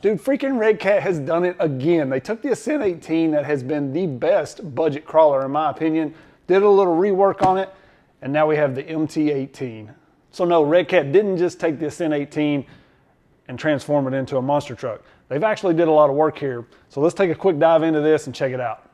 Dude, freaking Redcat has done it again. They took the Ascent 18 that has been the best budget crawler in my opinion, did a little rework on it, and now we have the MT-18. So no, Redcat didn't just take the Ascent 18 and transform it into a monster truck. They've actually did a lot of work here. So let's take a quick dive into this and check it out.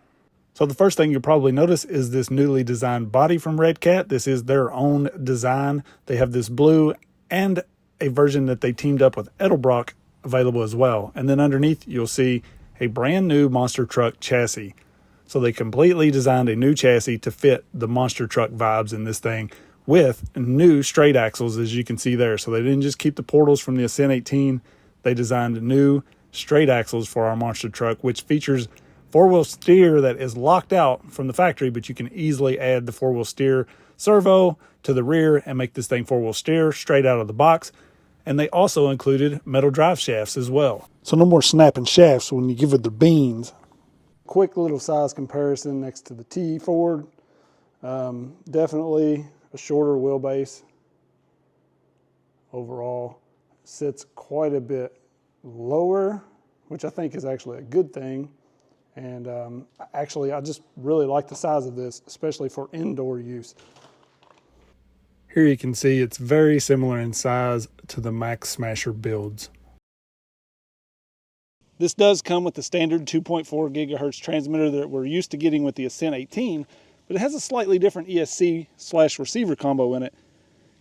So the first thing you'll probably notice is this newly designed body from Redcat. This is their own design. They have this blue and a version that they teamed up with Edelbrock available as well. And then underneath you'll see a brand new monster truck chassis. So they completely designed a new chassis to fit the monster truck vibes in this thing with new straight axles, as you can see there. So they didn't just keep the portals from the Ascent 18. They designed new straight axles for our monster truck, which features four-wheel steer that is locked out from the factory, but you can easily add the four-wheel steer servo to the rear and make this thing four-wheel steer straight out of the box. And they also included metal drive shafts as well. So no more snapping shafts when you give it the beans. Quick little size comparison next to the T Ford. Definitely a shorter wheelbase. Overall, sits quite a bit lower, which I think is actually a good thing. And actually, I just really like the size of this, especially for indoor use. Here you can see it's very similar in size to the Max Smasher builds. This does come with the standard 2.4 gigahertz transmitter that we're used to getting with the Ascent 18, but it has a slightly different ESC/receiver combo in it.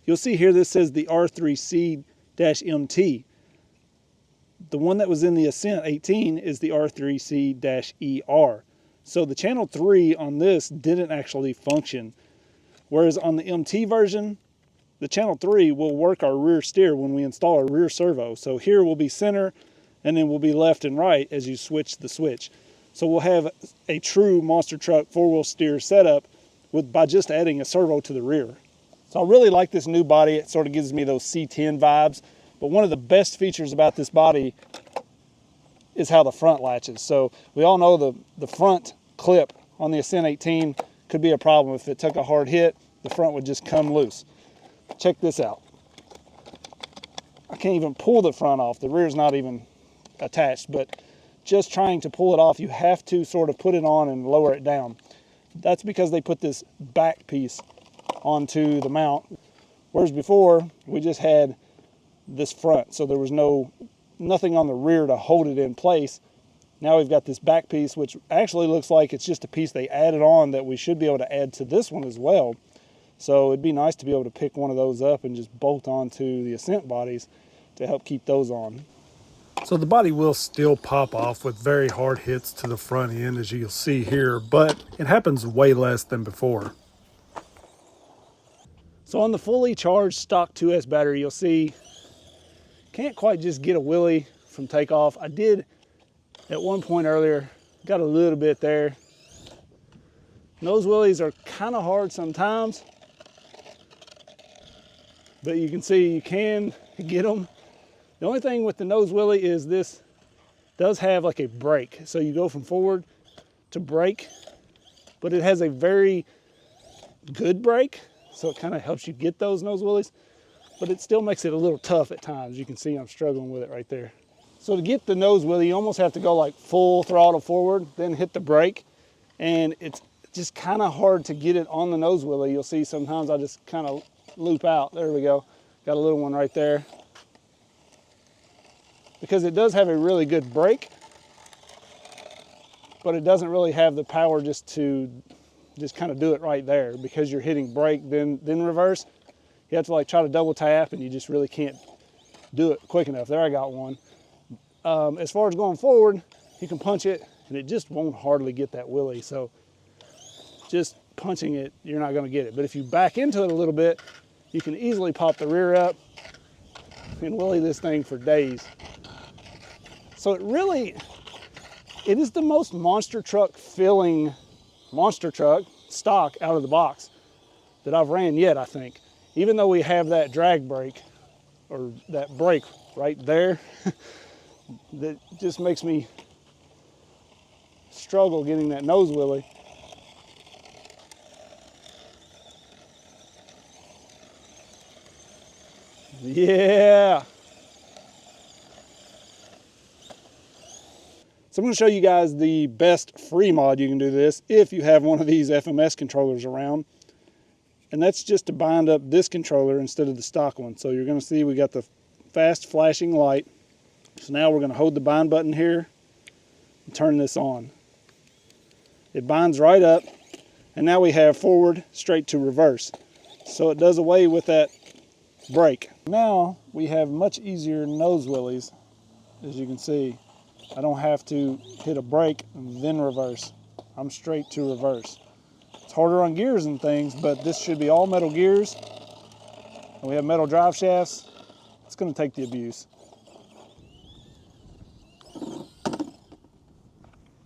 You'll see here this says the R3C-MT. The one that was in the Ascent 18 is the R3C-ER. So the channel 3 on this didn't actually function. Whereas on the MT version, the channel 3 will work our rear steer when we install our rear servo. So here will be center, and then we'll be left and right as you switch the switch. So we'll have a true monster truck four-wheel steer setup by just adding a servo to the rear. So I really like this new body. It sort of gives me those C10 vibes. But one of the best features about this body is how the front latches. So we all know the front clip on the Ascent 18 could be a problem. If it took a hard hit, the front would just come loose. Check this out. I can't even pull the front off. The rear's not even attached, but just trying to pull it off, you have to sort of put it on and lower it down. That's because they put this back piece onto the mount, whereas before we just had this front, so there was nothing on the rear to hold it in place. Now we've got this back piece, which actually looks like it's just a piece they added on that we should be able to add to this one as well. So it'd be nice to be able to pick one of those up and just bolt onto the Ascent bodies to help keep those on. So the body will still pop off with very hard hits to the front end, as you'll see here, but it happens way less than before. So on the fully charged stock 2S battery, you'll see can't quite just get a wheelie from takeoff. I did at one point earlier, got a little bit there. Nose wheelies are kind of hard sometimes, but you can see you can get them. The only thing with the nose wheelie is this does have like a brake. So you go from forward to brake, but it has a very good brake. So it kind of helps you get those nose wheelies, but it still makes it a little tough at times. You can see I'm struggling with it right there. So to get the nose wheelie, you almost have to go like full throttle forward, then hit the brake. And it's just kind of hard to get it on the nose wheelie. You'll see sometimes I just kind of loop out. There we go. Got a little one right there. Because it does have a really good brake, but it doesn't really have the power just to kind of do it right there, because you're hitting brake, then reverse. You have to like try to double tap, and you just really can't do it quick enough. There, I got one. As far as going forward, you can punch it, and it just won't hardly get that wheelie. So just punching it, you're not going to get it. But if you back into it a little bit, you can easily pop the rear up and wheelie this thing for days. So it is the most monster truck feeling monster truck stock out of the box that I've ran yet, I think. Even though we have that drag brake, or that brake right there, that just makes me struggle getting that nose wheelie. Yeah. So I'm going to show you guys the best free mod you can do this if you have one of these FMS controllers around. And that's just to bind up this controller instead of the stock one. So you're going to see we got the fast flashing light. So now we're going to hold the bind button here and turn this on. It binds right up, and now we have forward straight to reverse. So it does away with that brake. Now we have much easier nose wheelies, as you can see. I don't have to hit a brake and then reverse. I'm straight to reverse. It's harder on gears and things, but this should be all metal gears. And we have metal drive shafts. It's going to take the abuse.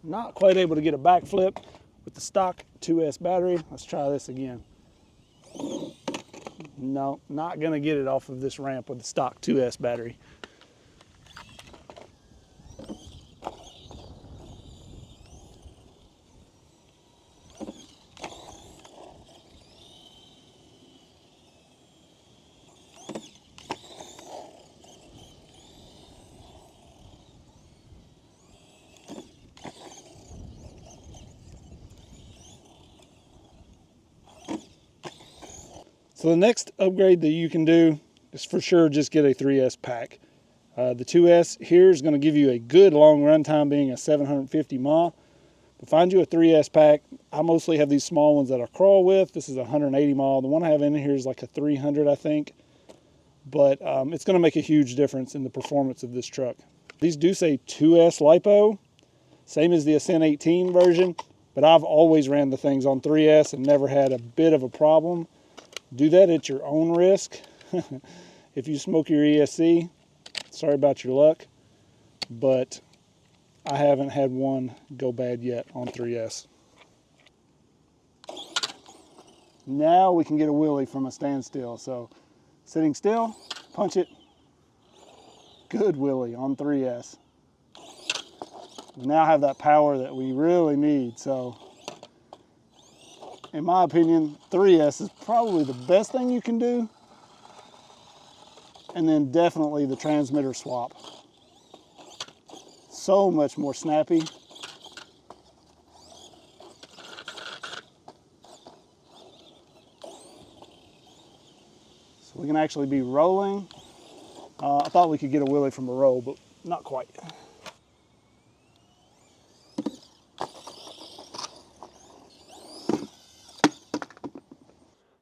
Not quite able to get a backflip with the stock 2S battery. Let's try this again. No, not going to get it off of this ramp with the stock 2S battery. So the next upgrade that you can do is for sure just get a 3S pack. The 2S here is going to give you a good long run time, being a 750 mile. But find you a 3S pack. I mostly have these small ones that I crawl with. This is a 180 mile. The one I have in here is like a 300, I think. But it's going to make a huge difference in the performance of this truck. These do say 2S Lipo, same as the Ascent 18 version, but I've always ran the things on 3S and never had a bit of a problem. Do that at your own risk. If you smoke your ESC, sorry about your luck, but I haven't had one go bad yet on 3S. Now we can get a wheelie from a standstill. So sitting still, punch it, good wheelie on 3S. We now have that power that we really need. So in my opinion, 3S is probably the best thing you can do. And then definitely the transmitter swap. So much more snappy. So we can actually be rolling. I thought we could get a wheelie from a roll, but not quite.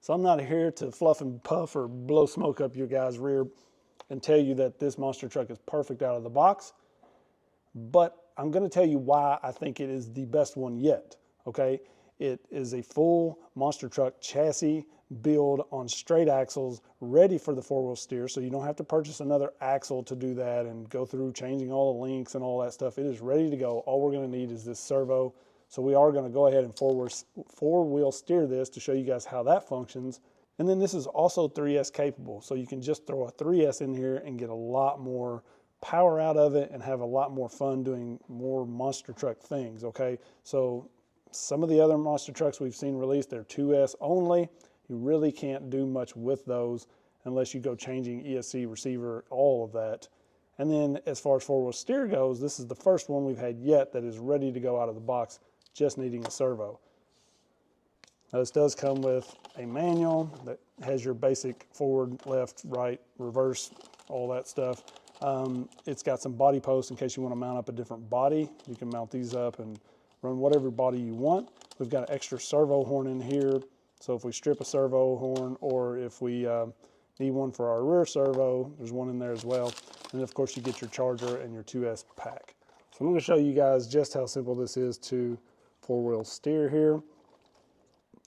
So I'm not here to fluff and puff or blow smoke up your guys' rear and tell you that this monster truck is perfect out of the box, but I'm going to tell you why I think it is the best one yet, okay? It is a full monster truck chassis build on straight axles, ready for the four-wheel steer, so you don't have to purchase another axle to do that and go through changing all the links and all that stuff. It is ready to go. All we're going to need is this servo. So we are going to go ahead and four-wheel steer this to show you guys how that functions. And then this is also 3S capable, so you can just throw a 3S in here and get a lot more power out of it and have a lot more fun doing more monster truck things, okay? So some of the other monster trucks we've seen released, they're 2S only. You really can't do much with those unless you go changing ESC, receiver, all of that. And then as far as four-wheel steer goes, this is the first one we've had yet that is ready to go out of the box, just needing a servo. Now this does come with a manual that has your basic forward, left, right, reverse, all that stuff. It's got some body posts in case you want to mount up a different body. You can mount these up and run whatever body you want. We've got an extra servo horn in here. So if we strip a servo horn, or if we need one for our rear servo, there's one in there as well. And of course you get your charger and your 2S pack. So I'm going to show you guys just how simple this is to four-wheel steer here.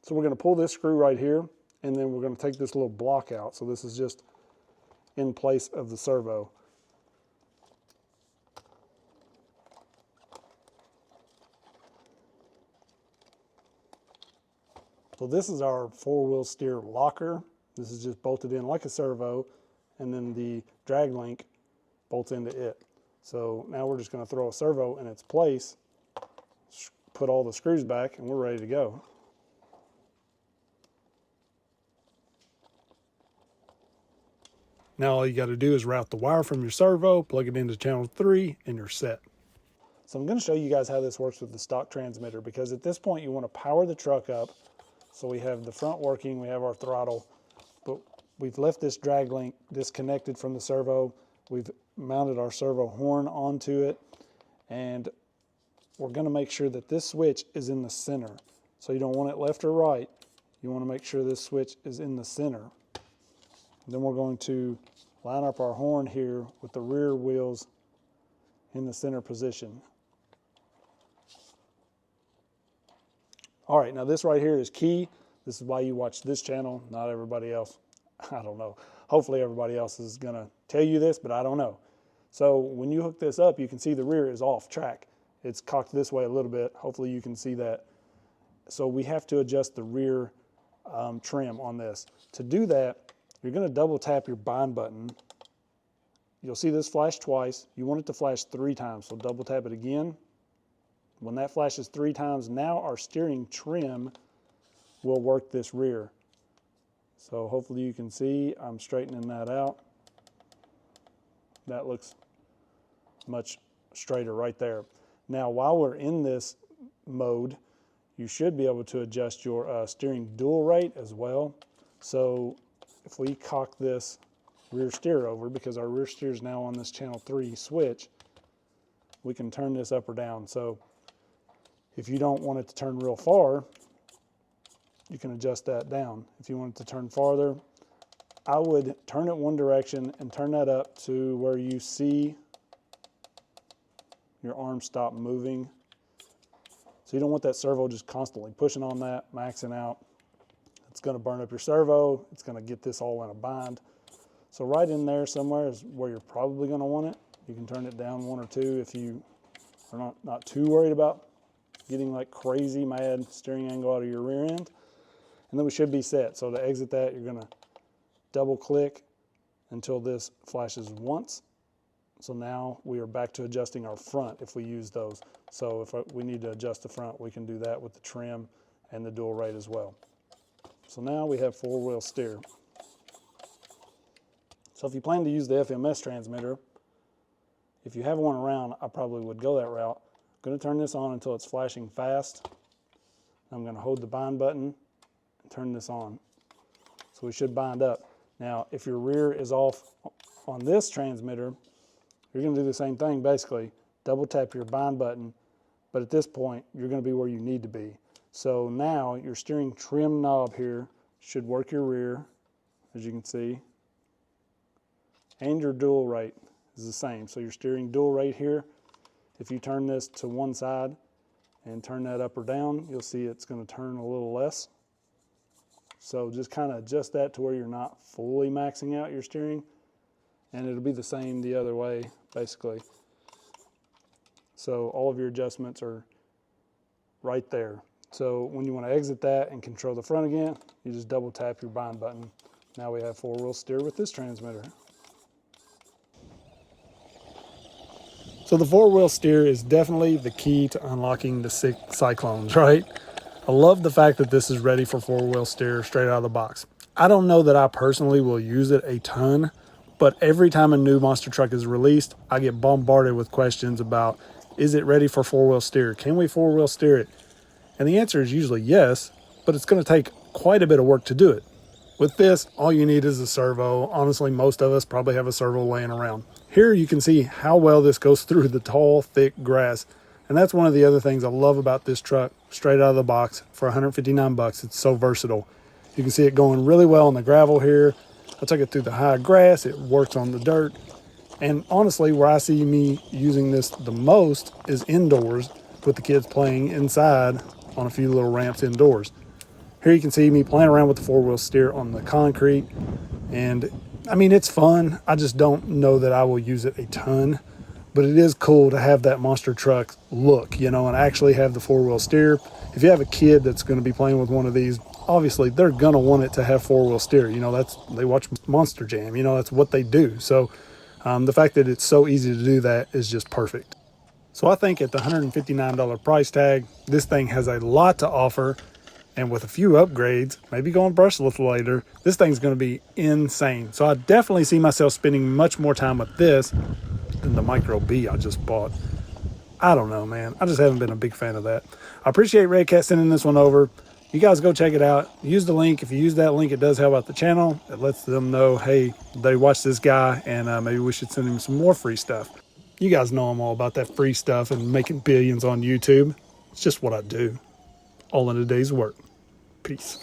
So we're going to pull this screw right here, and then we're going to take this little block out. So this is just in place of the servo. So this is our four-wheel steer locker. This is just bolted in like a servo, and then the drag link bolts into it. So now we're just going to throw a servo in its place, put all the screws back, and we're ready to go. Now all you got to do is route the wire from your servo, plug it into channel 3, and you're set. So I'm going to show you guys how this works with the stock transmitter, because at this point you want to power the truck up. So we have the front working, we have our throttle, but we've left this drag link disconnected from the servo. We've mounted our servo horn onto it, and we're going to make sure that this switch is in the center. So you don't want it left or right. You want to make sure this switch is in the center. Then we're going to line up our horn here with the rear wheels in the center position. All right, now this right here is key. This is why you watch this channel, not everybody else. I don't know. Hopefully everybody else is gonna tell you this, but I don't know. So when you hook this up, you can see the rear is off track. It's cocked this way a little bit. Hopefully you can see that. So we have to adjust the rear trim on this. To do that, you're gonna double tap your bind button. You'll see this flash twice. You want it to flash 3 times, so double tap it again. When that flashes 3 times, now our steering trim will work this rear. So hopefully you can see I'm straightening that out. That looks much straighter right there. Now while we're in this mode, you should be able to adjust your steering dual rate as well. So if we cock this rear steer over, because our rear steer is now on this channel 3 switch, we can turn this up or down. So if you don't want it to turn real far, you can adjust that down. If you want it to turn farther, I would turn it one direction and turn that up to where you see your arm stop moving. So you don't want that servo just constantly pushing on that, maxing out. It's gonna burn up your servo. It's gonna get this all in a bind. So right in there somewhere is where you're probably gonna want it. You can turn it down 1 or 2 if you are not too worried about getting like crazy mad steering angle out of your rear end. And then we should be set. So to exit that, you're gonna double click until this flashes once. So now we are back to adjusting our front if we use those. So if we need to adjust the front, we can do that with the trim and the dual rate as well. So now we have 4-wheel steer. So if you plan to use the FMS transmitter, if you have one around, I probably would go that route. I'm going to turn this on until it's flashing fast. I'm going to hold the bind button and turn this on. So we should bind up. Now, if your rear is off on this transmitter, you're going to do the same thing basically. Double tap your bind button, but at this point, you're going to be where you need to be. So now your steering trim knob here should work your rear, as you can see, and your dual rate is the same. So your steering dual rate here, if you turn this to one side and turn that up or down, you'll see it's going to turn a little less. So just kind of adjust that to where you're not fully maxing out your steering, and it'll be the same the other way, basically. So all of your adjustments are right there. So when you want to exit that and control the front again, you just double tap your bind button. Now we have 4-wheel steer with this transmitter. So the 4-wheel steer is definitely the key to unlocking the 6 Cyclones, right? I love the fact that this is ready for 4-wheel steer straight out of the box. I don't know that I personally will use it a ton, but every time a new monster truck is released, I get bombarded with questions about, is it ready for 4-wheel steer? Can we 4-wheel steer it? And the answer is usually yes, but it's going to take quite a bit of work to do it. With this, all you need is a servo. Honestly, most of us probably have a servo laying around. Here you can see how well this goes through the tall, thick grass. And that's one of the other things I love about this truck, straight out of the box for 159 bucks. It's so versatile. You can see it going really well on the gravel here. I took it through the high grass. It works on the dirt. And honestly, where I see me using this the most is indoors with the kids playing inside on a few little ramps indoors. Here you can see me playing around with the 4-wheel steer on the concrete. And I mean, it's fun. I just don't know that I will use it a ton, but it is cool to have that monster truck look, you know, and actually have the 4-wheel steer. If you have a kid that's going to be playing with one of these, obviously they're going to want it to have 4-wheel steer. You know, they watch Monster Jam, you know, that's what they do. So the fact that it's so easy to do that is just perfect. So I think at the $159 price tag, this thing has a lot to offer. And with a few upgrades, maybe going brushless later, this thing's going to be insane. So I definitely see myself spending much more time with this than the Micro B I just bought. I don't know, man. I just haven't been a big fan of that. I appreciate Redcat sending this one over. You guys go check it out. Use the link. If you use that link, it does help out the channel. It lets them know, hey, they watched this guy, and maybe we should send him some more free stuff. You guys know I'm all about that free stuff and making billions on YouTube. It's just what I do. All in a day's work. Peace.